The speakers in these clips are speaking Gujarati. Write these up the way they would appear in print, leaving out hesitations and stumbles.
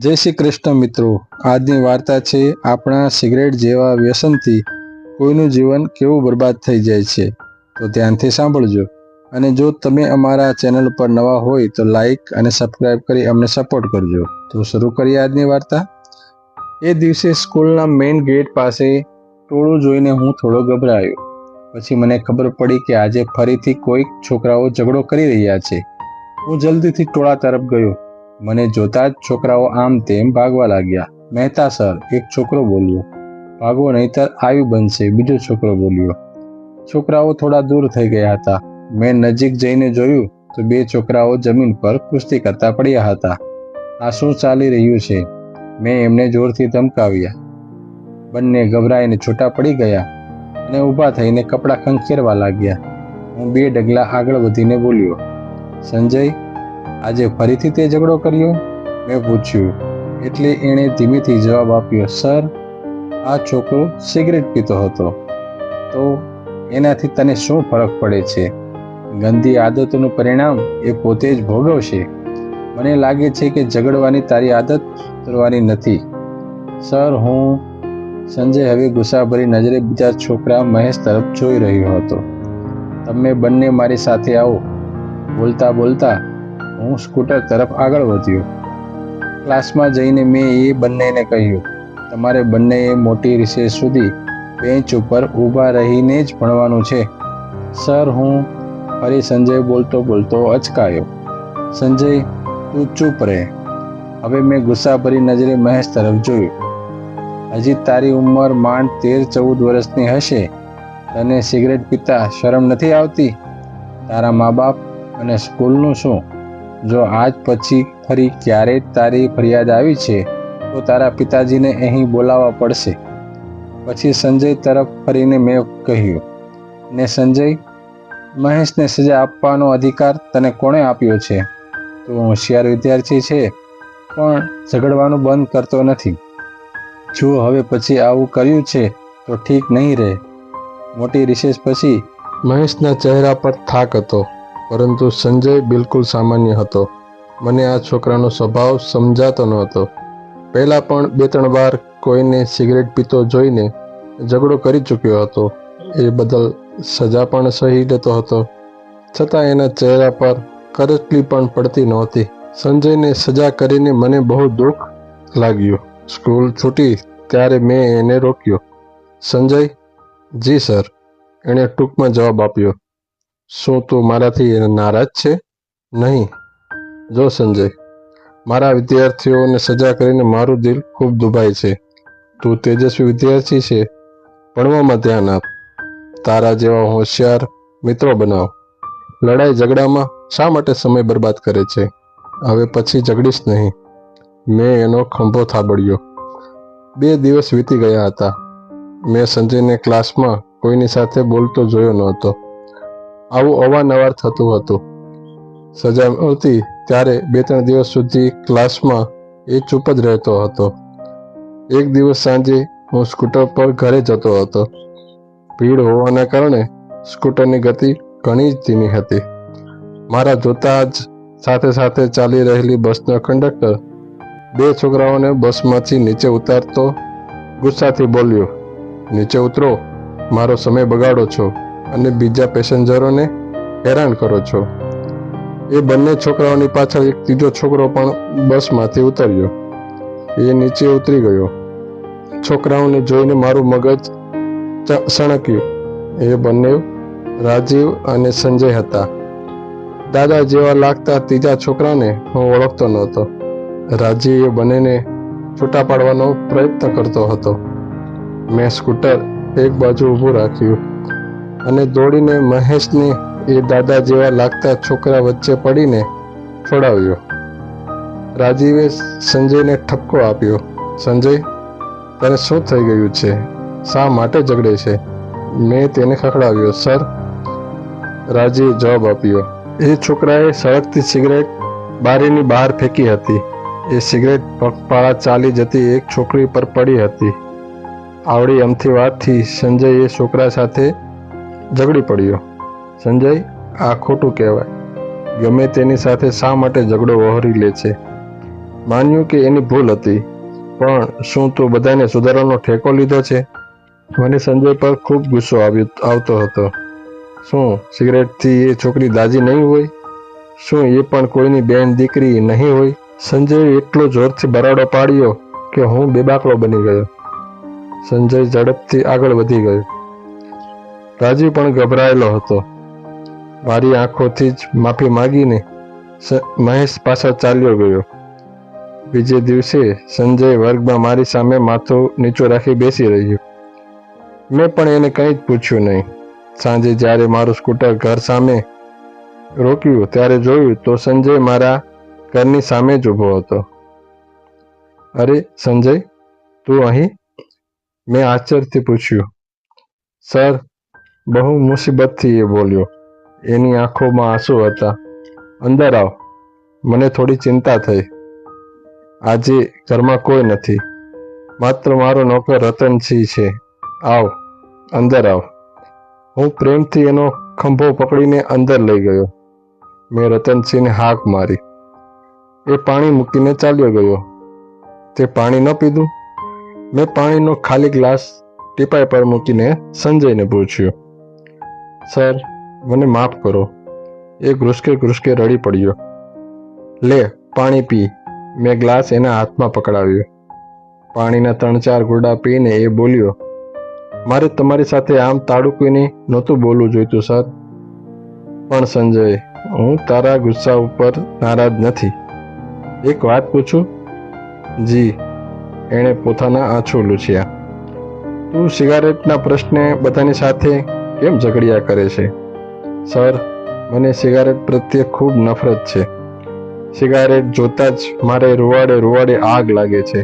જય શ્રી કૃષ્ણ મિત્રો, આજની વાર્તા છે આપણા સિગરેટ જેવા વ્યસનથી કોઈનું જીવન કેવું બરબાદ થઈ જાય છે। તો ધ્યાનથી સાંભળજો અને જો તમે અમારા ચેનલ પર નવા હોય તો લાઈક અને સબસ્ક્રાઈબ કરી અમને સપોર્ટ કરજો। તો શરૂ કરીએ આજની વાર્તા। એ દિવસે સ્કૂલના મેઇન ગેટ પાસે ટોળું જોઈને હું થોડો ગભરાયો। પછી મને ખબર પડી કે આજે ફરીથી કોઈક છોકરાઓ ઝઘડો કરી રહ્યા છે। હું જલ્દીથી ટોળા તરફ ગયો। મને જોતા જ છોકરાઓ આમ તેમ ભાગવા લાગ્યા। મહેતા સર, એક છોકરો બોલ્યો। ભાગો નહીતર આવી બનશે, બીજો છોકરો બોલ્યો। છોકરાઓ થોડા દૂર થઈ ગયા હતા। મેં નજીક જઈને જોયું તો બે છોકરાઓ જમીન પર કુસ્તી કરતા પડ્યા હતા। આ શું ચાલી રહ્યું છે? મેં એમને જોરથી ધમકાવ્યા। બંને ગભરાઈને છૂટા પડી ગયા અને ઊભા થઈને કપડાં ખંખેરવા લાગ્યા। હું બે ડગલા આગળ વધીને બોલ્યો, સંજય, આજે ફરીથી તે ઝઘડો કર્યો? મેં પૂછ્યું એટલે એણે ધીમેથી જવાબ આપ્યો, સર, આ છોકરો સિગરેટ પીતો હતો। તો એનાથી તને શું ફરક પડે છે? ગંદી આદતોનું પરિણામ એ પોતે જ ભોગવશે। મને લાગે છે કે ઝઘડવાની તારી આદત સુધરવાની નથી। સર, હું સંજય હવે ગુસ્સાભરી નજરે બીજા છોકરા મહેશ તરફ જોઈ રહ્યો હતો। તમે બંને મારી સાથે આવો। બોલતા બોલતા હું સ્કૂટર તરફ આગળ વધ્યો। ક્લાસમાં જઈને મેં એ બંનેને કહ્યું, તમારે બંનેએ મોટી રિસેસ સુધી બેન્ચ ઉપર ઊભા રહીને જ ભણવાનું છે। સર, હું ફરી સંજય બોલતો બોલતો અચકાયો। સંજય, તું ચૂપ રહે। હવે મેં ગુસ્સાભરી નજરે મહેશ તરફ જોયું। હજી તારી ઉંમર માંડ 13-14 વર્ષની હશે। તને સિગરેટ પીતા શરમ નથી આવતી? તારા મા બાપ અને સ્કૂલનું શું? જો આજ પછી ફરી ક્યારેય તારી ફરિયાદ આવી છે તો તારા પિતાજીને અહીં બોલાવવા પડશે। પછી સંજય તરફ ફરીને મેં કહ્યું, ને સંજય, મહેશને સજા આપવાનો અધિકાર તને કોણે આપ્યો છે? તું હોશિયાર વિદ્યાર્થી છે પણ ઝઘડવાનું બંધ કરતો નથી। જો હવે પછી આવું કર્યું છે તો ઠીક નહીં રહે। મોટી રિસેસ પછી મહેશના ચહેરા પર થાક હતો, પરંતુ સંજય બિલકુલ સામાન્ય હતો। મને આ છોકરાનો સ્વભાવ સમજાતો નહોતો। પહેલાં પણ 2-3 વાર કોઈને સિગરેટ પીતો જોઈને ઝઘડો કરી ચૂક્યો હતો। એ બદલ સજા પણ સહી લેતો હતો, છતાં એના ચહેરા પર કરચલી પણ પડતી નહોતી। સંજયને સજા કરીને મને બહુ દુઃખ લાગ્યું। સ્કૂલ છૂટી ત્યારે મેં એને રોક્યો। સંજય, જી સર, એણે ટૂંકમાં જવાબ આપ્યો। શું તું મારાથી નારાજ છે? નહીં। જો સંજય, મારા વિદ્યાર્થીઓને સજા કરીને મારું દિલ ખૂબ દુભાય છે। તું તેજસ્વી વિદ્યાર્થી છે, ભણવામાં ધ્યાન આપ। તારા જેવા હોશિયાર મિત્રો બનાવ। લડાઈ ઝઘડામાં શા માટે સમય બરબાદ કરે છે? હવે પછી ઝઘડીશ નહીં। મેં એનો ખંભો થાબડ્યો। 2 દિવસ વીતી ગયા હતા। મેં સંજયને ક્લાસમાં કોઈની સાથે બોલતો જોયો નહોતો। આવું અવારનવાર થતું હતું। સજા મળતી ત્યારે 2-3 દિવસ સુધી ક્લાસમાં એ ચૂપ જ રહેતો હતો। એક દિવસ સાંજે હું સ્કૂટર પર ઘરે જતો હતો। ભીડ હોવાના કારણે સ્કૂટરની ગતિ ઘણી જ ધીમી હતી। મારા જોતા જ સાથે સાથે ચાલી રહેલી બસનો કંડક્ટર 2 છોકરાઓને બસમાંથી નીચે ઉતારતો ગુસ્સાથી બોલ્યો, નીચે ઉતરો, મારો સમય બગાડો છો અને બીજા પેસેન્જરોને હેરાન કરો છો। એ બંને છોકરાઓની પાછળ એક ત્રીજો છોકરો પણ બસમાંથી ઉતર્યો। એ નીચે ઉતરી ગયો। છોકરાઓને જોઈને મારું મગજ સણક્યું। એ બંને રાજીવ અને સંજય હતા। દાદા જેવા લાગતા ત્રીજા છોકરાને હું ઓળખતો નહોતો। રાજીવ એ બંનેને છૂટા પાડવાનો પ્રયત્ન કરતો હતો। મેં સ્કૂટર એક બાજુ ઊભું રાખ્યું અને દોડીને મહેશને એ દાદા જેવા લાગતા છોકરા વચ્ચે પડીને છોડાવ્યો। રાજીવે સંજયને ઠપકો આપ્યો, સંજય, તને શું થઈ ગયું છે? શા માટે ઝઘડે છે? મેં તેને ખખડાવ્યો। સર, રાજીવે જવાબ આપ્યો, એ છોકરાએ સળગતી સિગરેટ બારીની બહાર ફેંકી હતી। એ સિગરેટ પગપાળા ચાલી જતી એક છોકરી પર પડી હતી। આવડી અમથી વાતથી સંજય એ છોકરા સાથે ઝઘડી પડ્યો। સંજય, આ ખોટું કહેવાય। ગમે તેની સાથે શા માટે ઝઘડો વહોરી લે છે? માન્યું કે એની ભૂલ હતી, પણ શું તું બધાને સુધારવાનો ઠેકો લીધો છે? મને સંજય પર ખૂબ ગુસ્સો આવતો હતો. શું સિગરેટથી એ છોકરી દાજી નહીં હોય? શું એ પણ કોઈની બેન દીકરી નહીં હોય? સંજયે એટલો જોરથી બરાડો પાડ્યો કે હું બેબાકલો બની ગયો. સંજય ઝડપથી આગળ વધી ગયો. રાજીવ પણ ગભરાયેલો હતો. મારી આંખોથી જ માફી માંગીને મહેશ પાછળ ચાલ્યો ગયો. બીજે દિવસે સંજય વર્ગમાં મારી સામે માથું નીચું રાખી બેસી રહ્યો. મેં પણ એને કંઈ જ પૂછ્યું નહીં. સાંજે જ્યારે મારું સ્કૂટર ઘર સામે રોક્યું ત્યારે જોયું તો સંજય મારા ઘરની સામે જ ઊભો હતો. અરે સંજય, તું અહીં? મેં આશ્ચર્યથી પૂછ્યું. સર, બહુ મુસીબતથી એ બોલ્યો. એની આંખોમાં આંસુ હતા. અંદર આવ. મને થોડી ચિંતા થઈ. આજે ઘરમાં કોઈ નથી, માત્ર મારો નોકર રતનસિંહ છે. આવ, અંદર આવ. હું પ્રેમથી એનો ખંભો પકડીને અંદર લઈ ગયો. મેં રતનસિંહને હાક મારી. એ પાણી મૂકીને ચાલ્યો ગયો. તે પાણી ન પીધું? મેં પાણીનો ખાલી ગ્લાસ ટીપાઈ પર મૂકીને સંજયને પૂછ્યું. સર, મને માફ કરો. એ ઘ્રુસકે રડી પડ્યો. લે, પાણી પી. મેં ગ્લાસ એના હાથમાં પકડાવ્યો. પાણીના 3-4 ઘૂંટા પીને એ બોલ્યો, મારે તમારી સાથે આમ તાડુકીને નહોતું બોલવું જોઈતું સર. પણ સંજય, હું તારા ગુસ્સા ઉપર નારાજ નથી. એક વાત પૂછું? જી. એણે પોતાના આંસુ લૂછ્યા. તું સિગારેટના પ્રશ્ને બધાની સાથે કેમ ઝઘડ્યા કરે છે? સર, મને સિગારેટ પ્રત્યે ખૂબ નફરત છે. સિગારેટ જોતા જ મારે રૂવાડે આગ લાગે છે.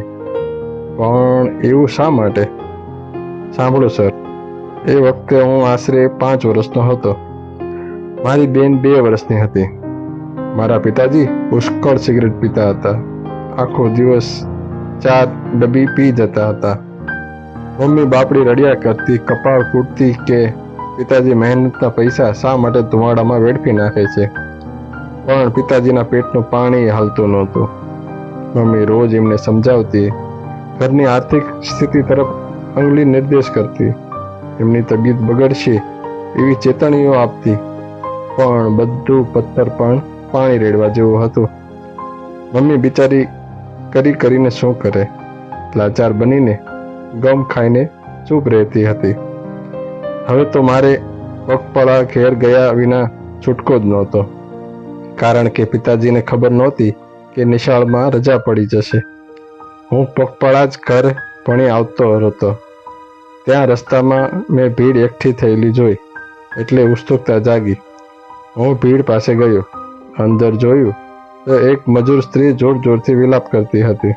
પણ એવું શા માટે? સાંભળો સર, એ વખતે હું આશરે 5 વર્ષનો હતો. મારી બેન 2 વર્ષની હતી. મારા પિતાજી પુષ્કળ સિગરેટ પીતા હતા. આખો દિવસ 4 ડબ્બી પી જતા હતા. મમ્મી બાપડી રડ્યા કરતી, કપાળ કૂટતી કે પિતાજી મહેનતના પૈસા શા માટે ધુમાડામાં વેડફી નાખે છે. પણ પિતાજીના પેટનું પાણી હાલતું નહોતું. મમ્મી રોજ એમને સમજાવતી, ઘરની આર્થિક સ્થિતિ તરફ અંગુલી નિર્દેશ કરતી, એમની તબિયત બગડશે એવી ચેતવણીઓ આપતી. પણ બધું પથ્થર પણ પાણી રેડવા જેવું હતું. મમ્મી બિચારી કરીને શું કરે? લાચાર બનીને ગમ ખાઈને ચૂપ રહેતી હતી. હવે તો મારે પગપાળા ઘેર ગયા વિના છૂટકો જ નહોતો. કારણ કે પિતાજીને ખબર નહોતી કે નિશાળમાં રજા પડી જશે. હું પગપાળા જ ઘર ભણી આવતો હતો. ત્યાં રસ્તામાં મેં ભીડ એકઠી થયેલી જોઈ એટલે ઉત્સુકતા જાગી. હું ભીડ પાસે ગયો. અંદર જોયું તો એક મજૂર સ્ત્રી જોરથી વિલાપ કરતી હતી.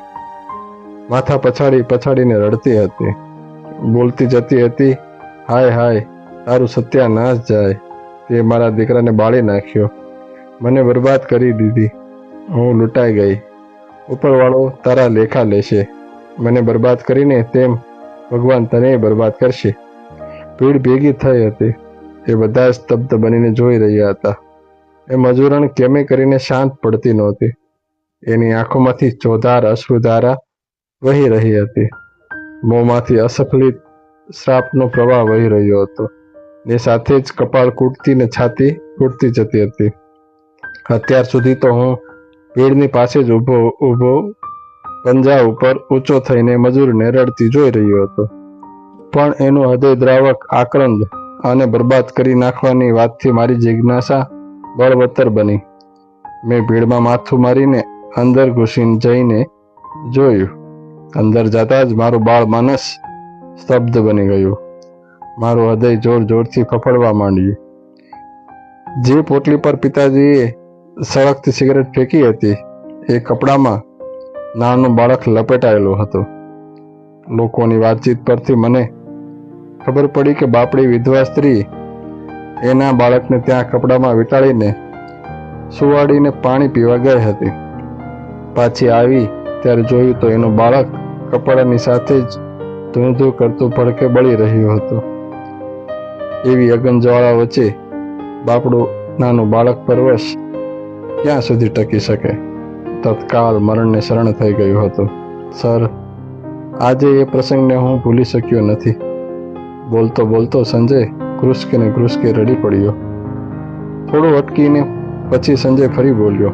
માથા પછાડીને રડતી હતી. બોલતી જતી હતી, હાય હાય, તારું સત્યાનાશ જાય. તે મારા દીકરાને બાળી નાખ્યો, મને બરબાદ કરી દીધી. હું લૂંટાઈ ગઈ. ઉપરવાળો તારા લેખા લેશે. મને બરબાદ કરીને તેમ ભગવાન તને બરબાદ કરશે. ભીડ ભેગી થઈ હતી. એ બધા સ્તબ્ધ બનીને જોઈ રહ્યા હતા. એ મજૂરણ કેમે કરીને શાંત પડતી નહોતી. એની આંખોમાંથી ચોધાર અશ્રુધારા વહી રહી હતી. મોંમાંથી અસફલિત શ્રાપનો પ્રવાહ વહી રહ્યો હતો. ને સાથે જ કપાળ કૂટતી ને છાતી કૂટતી જતી હતી. અત્યાર સુધી તો હું ભીડની પાસે જ ઊભો પંજા ઉપર ઊંચો થઈને મજૂરને રડતી જોઈ રહ્યો હતો. પણ એનું હૃદયદ્રાવક આક્રંદ અને બરબાદ કરી નાખવાની વાતથી મારી જિજ્ઞાસા બળવત્તર બની. મેં ભીડમાં માથું મારીને અંદર ઘૂસીને જઈને જોયું. અંદર જતા જ મારું બાળ માનસ સ્તબ્ધ બની ગયું. મારું હૃદય જોરથી ફફડવા માંડ્યું. જે પોટલી પર પિતાજીએ સળગતી સિગરેટ ફેંકી હતી એ કપડામાં નાનું બાળક લપેટાયેલું હતું. લોકોની વાતચીત પરથી મને ખબર પડી કે બાપડી વિધવા સ્ત્રી એના બાળકને ત્યાં કપડામાં વીંટાળીને સુવાડીને પાણી પીવા ગઈ હતી. પાછી આવી ત્યારે જોયું તો એનું બાળક કપડાની સાથે જ ધૂ કરતું ભડકે બળી રહ્યું હતું. એવી અગનજ્વાળા વચ્ચે બાપડું નાનું બાળક પરવશ ક્યાં સુધી ટકી શકે? તત્કાલ મરણને શરણ થઈ ગયું હતું. સર, આજે એ પ્રસંગને હું ભૂલી શક્યો નથી. બોલતો બોલતો સંજય કૃસકે રડી પડ્યો. થોડું અટકીને પછી સંજય ફરી બોલ્યો.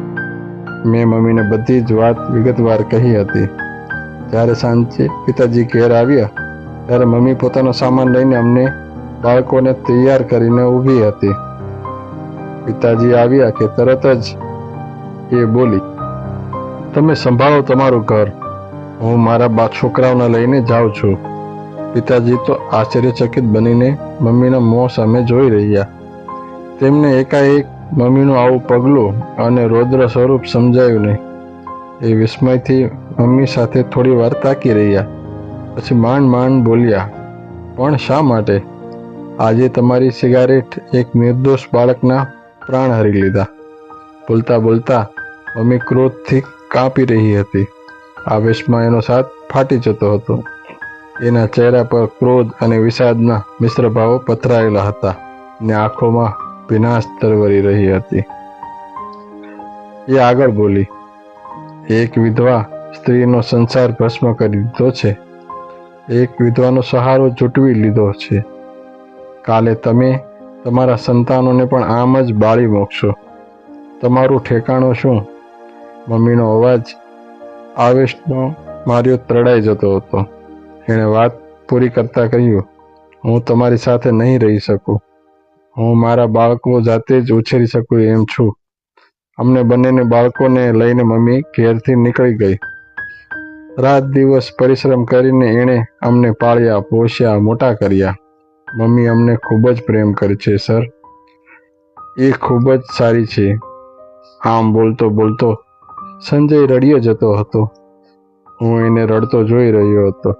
મેં મમ્મીને બધી જ વાત વિગતવાર કહી હતી. જ્યારે સાંજે પિતાજી ઘેર આવ્યા ત્યારે મમ્મી પોતાનો સામાન લઈને અમને બાળકોને તૈયાર કરીને ઊભી હતી. પિતાજી આવ્યા કે તરત જ એ બોલી, તમે સંભાળો તમારું ઘર, હું મારા છોકરાઓને લઈને જાઉં છું. પિતાજી તો આશ્ચર્યચકિત બનીને મમ્મીના મોં સામે જોઈ રહ્યા. તેમને એકાએક મમ્મીનું આવું પગલું અને રૌદ્ર સ્વરૂપ સમજાયું નહીં. એ વિસ્મયથી મમ્મી સાથે થોડી વાર તાકી રહ્યા. પછી માંડ બોલ્યા, પણ શા માટે? આજે તમારી સિગારેટ એક નિર્દોષ બાળકના પ્રાણ હરી લીધા. બોલતા બોલતા મમ્મી ક્રોધથી કાંપી રહી હતી. આવેશમાં એનો સાથ ફાટી જતો હતો. એના ચહેરા પર ક્રોધ અને વિષાદના મિશ્ર ભાવો પથરાયેલા હતા ને આંખોમાં ભીનાશ તરવરી રહી હતી. એ આગળ બોલી, એક વિધવા સ્ત્રીનો સંસાર ભસ્મ કરી દીધો છે. એક વિધવાનો સહારો જૂટવી લીધો છે. કાલે તમે તમારા સંતાનોને પણ આમ જ બાળી મૂકશો. તમારું ઠેકાણું શું? મમ્મીનો અવાજ આવેશનો માર્યો તરડાઈ જતો હતો. એણે વાત પૂરી કરતા કહ્યું, હું તમારી સાથે નહીં રહી શકું. હું મારા બાળકો જાતે જ ઉછેરી શકું એમ છું. અમને બંનેને બાળકોને લઈને મમ્મી ઘેરથી નીકળી ગઈ. રાત દિવસ પરિશ્રમ કરીને એણે અમને પાળ્યા, પોષ્યા, મોટા કર્યા. મમ્મી અમને ખૂબ જ પ્રેમ કરે છે સર. એ ખૂબ જ સારી છે. આમ બોલતો બોલતો સંજય રડ્યો જતો હતો. હું એને રડતો જોઈ રહ્યો હતો.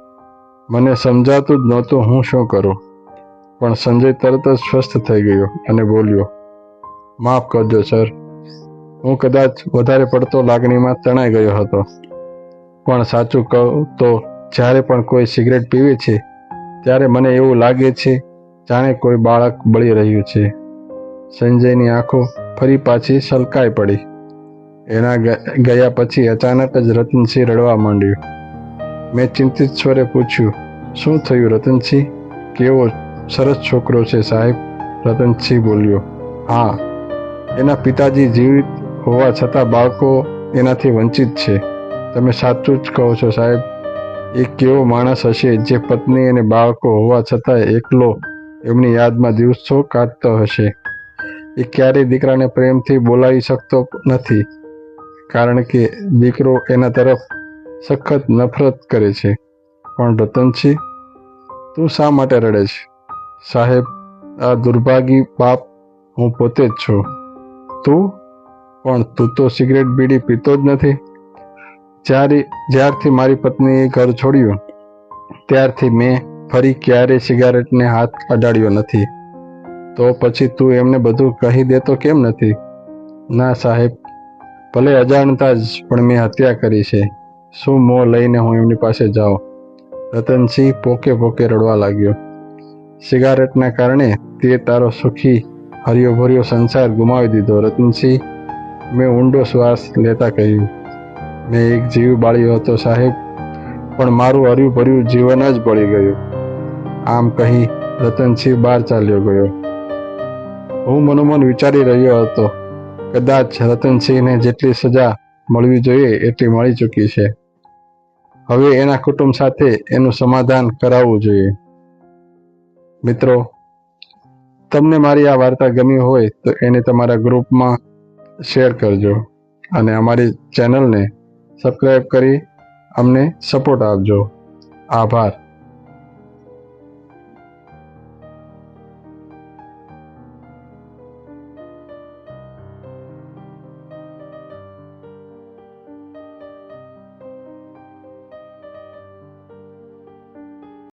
મને સમજાતું જ નહોતું હું શું કરું. પણ સંજય તરત જ સ્વસ્થ થઈ ગયો અને બોલ્યો, માફ કરજો સર, હું કદાચ વધારે પડતો લાગણીમાં તણાઈ ગયો હતો. પણ સાચું કહું તો જ્યારે પણ કોઈ સિગરેટ પીવે છે ત્યારે મને એવું લાગે છે જાણે કોઈ બાળક બળી રહ્યું છે. સંજયની આંખો ફરી પાછી સલકાઈ પડી. એના ગયા પછી અચાનક જ રતનસિંહ રડવા માંડ્યું. મેં ચિંતિત સ્વરે પૂછ્યું, શું થયું રતનસિંહ? કેવો સરસ છોકરો છે સાહેબ. રતનસિંહ બોલ્યો, હા, એના પિતાજી જીવિત હોવા છતાં બાળકો એનાથી વંચિત છે. તમે સાચું જ કહો છો સાહેબ. એ કેવો માણસ હશે જે પત્ની અને બાળકો હોવા છતાં એકલો એમની યાદમાં દિવસો કાઢતો હશે. એ ક્યારેય દીકરાને પ્રેમથી બોલાવી શકતો નથી, કારણ કે દીકરો એના તરફ સખત નફરત કરે છે. પણ રતનસિંહ, તું શા માટે રડે છે? સાહેબ, આ દુર્ભાગી બાપ હું પોતે જ છું. તું? પણ તું તો સિગરેટ બીડી પીતો જ નથી. જ્યારથી મારી પત્નીએ ઘર છોડ્યું ત્યારથી મેં ફરી ક્યારેય સિગારેટને હાથ અડાડ્યો નથી. તો પછી તું એમને બધું કહી દેતો કેમ નથી? ના સાહેબ, ભલે અજાણતા જ પણ મેં હત્યા કરી છે. શું મોં લઈને હું એમની પાસે જાઉં? રતનસિંહ પોકે પોકે રડવા લાગ્યો. સિગારેટના કારણે તે તારો સુખી હર્યો ભર્યો સંસાર ગુમાવી દીધો રતનસિંહ. મેં ઊંડો શ્વાસ લેતા કહ્યું, મેં એક જીવ બાળ્યો હતો સાહેબ, પણ મારું હર્યું ભર્યું જીવન જ બળી ગયું. આમ કહી રતનસિંહ બહાર ચાલ્યો ગયો. હું મનોમન વિચારી રહ્યો હતો, કદાચ રતનસિંહને જેટલી સજા મળવી જોઈએ એટલી મળી ચૂકી છે. હવે એના કુટુંબ સાથે એનું સમાધાન કરાવવું જોઈએ. મિત્રો, તમને મારી આ વાર્તા ગમી હોય તો એને તમારા ગ્રુપમાં શેર કરજો અને અમારી ચેનલને સબસ્ક્રાઈબ કરી અમને સપોર્ટ આપજો. આભાર.